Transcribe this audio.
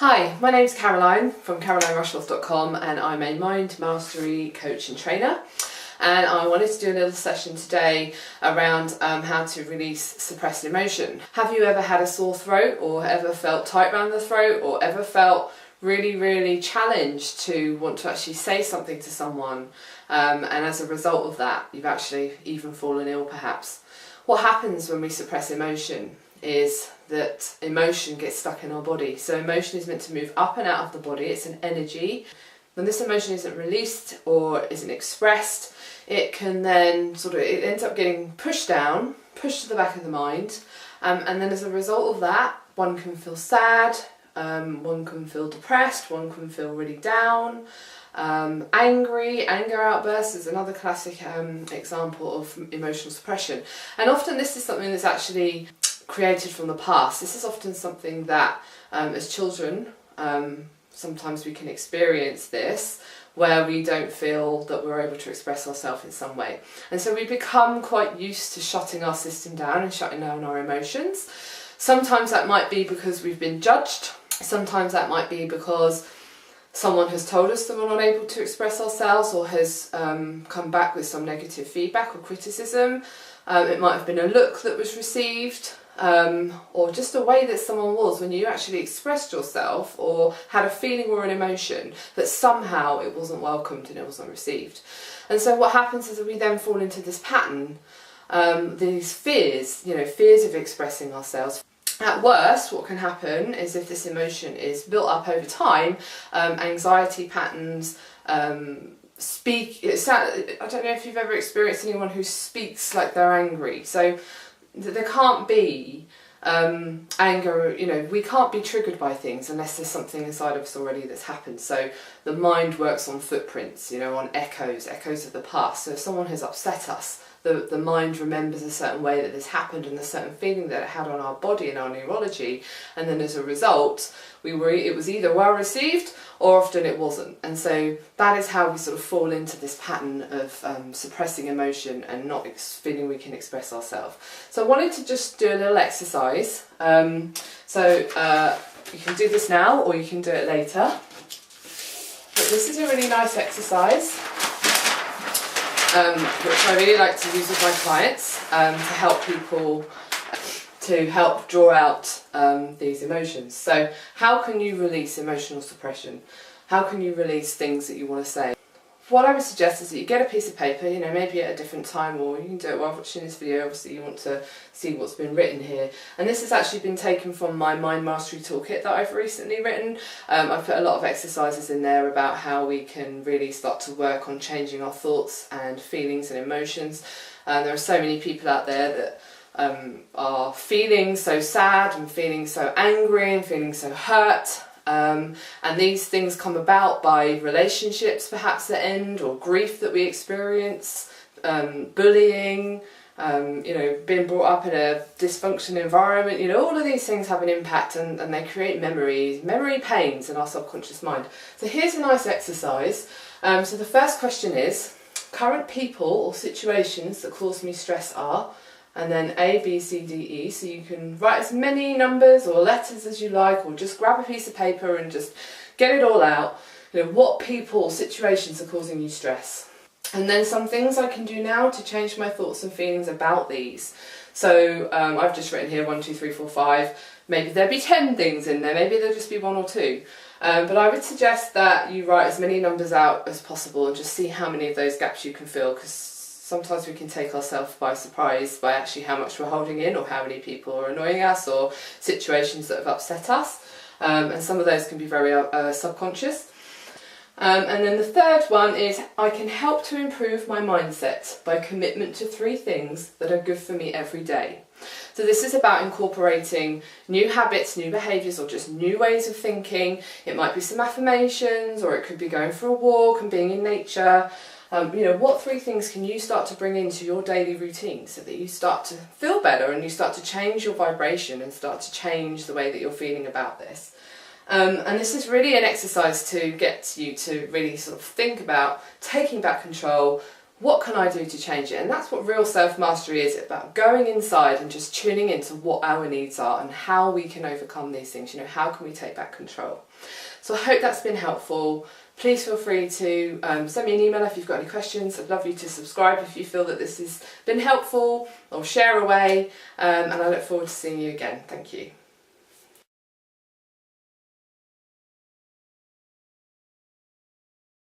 Hi, my name's Caroline from carolinerushforth.com and I'm a mind mastery coach and trainer, and I wanted to do a little session today around how to release suppressed emotion. Have you ever had a sore throat, or ever felt tight around the throat, or ever felt really challenged to want to actually say something to someone, and as a result of that you've actually even fallen ill perhaps? What happens when we suppress emotion is that emotion gets stuck in our body. So emotion is meant to move up and out of the body. It's an energy. When this emotion isn't released or isn't expressed, it can then it ends up getting pushed down, pushed to the back of the mind, and then as a result of that, one can feel sad, one can feel depressed, one can feel really down, anger outbursts is another classic example of emotional suppression. And often this is something that's actually created from the past. This is often something that as children sometimes we can experience this, where we don't feel that we're able to express ourselves in some way, and so we become quite used to shutting our system down and shutting down our emotions. Sometimes that might be because we've been judged, sometimes that might be because someone has told us that we're not able to express ourselves, or has come back with some negative feedback or criticism. It might have been a look that was received, or just a way that someone was when you actually expressed yourself or had a feeling or an emotion, that somehow it wasn't welcomed and it wasn't received. And so what happens is that we then fall into this pattern, these fears of expressing ourselves. At worst, what can happen is, if this emotion is built up over time, anxiety patterns, I don't know if you've ever experienced anyone who speaks like they're angry. So there can't be anger, we can't be triggered by things unless there's something inside of us already that's happened. So the mind works on footprints, on echoes of the past. So if someone has upset us, the mind remembers a certain way that this happened and a certain feeling that it had on our body and our neurology, and then as a result it was either well received or often it wasn't. And so that is how we fall into this pattern of suppressing emotion and not feeling we can express ourselves. So I wanted to just do a little exercise. You can do this now or you can do it later, but this is a really nice exercise which I really like to use with my clients to help people draw out these emotions. So how can you release emotional suppression? How can you release things that you want to say? What I would suggest is that you get a piece of paper, maybe at a different time, or you can do it while watching this video. Obviously you want to see what's been written here. And this has actually been taken from my Mind Mastery Toolkit that I've recently written. I've put a lot of exercises in there about how we can really start to work on changing our thoughts and feelings and emotions. There are so many people out there that are feeling so sad and feeling so angry and feeling so hurt. And these things come about by relationships perhaps that end, or grief that we experience, bullying, being brought up in a dysfunctional environment. All of these things have an impact, and they create memory pains in our subconscious mind. So here's a nice exercise. So the first question is, current people or situations that cause me stress are, and then A, B, C, D, E. So you can write as many numbers or letters as you like, or just grab a piece of paper and just get it all out. What people or situations are causing you stress. And then some things I can do now to change my thoughts and feelings about these. So I've just written here 1, 2, 3, 4, 5. Maybe there'll be 10 things in there, maybe there'll just be 1 or 2. But I would suggest that you write as many numbers out as possible and just see how many of those gaps you can fill, because sometimes we can take ourselves by surprise by actually how much we're holding in, or how many people are annoying us, or situations that have upset us. And some of those can be very subconscious. And then the third one is, I can help to improve my mindset by commitment to 3 things that are good for me every day. So this is about incorporating new habits, new behaviours, or just new ways of thinking. It might be some affirmations, or it could be going for a walk and being in nature. What 3 things can you start to bring into your daily routine so that you start to feel better and you start to change your vibration and start to change the way that you're feeling about this? And this is really an exercise to get you to really think about taking back control. what can I do to change it? And that's what real self-mastery is, about going inside and just tuning into what our needs are and how we can overcome these things. You know, how can we take back control? So I hope that's been helpful. Please feel free to send me an email if you've got any questions. I'd love you to subscribe if you feel that this has been helpful, or share away, and I look forward to seeing you again. Thank you.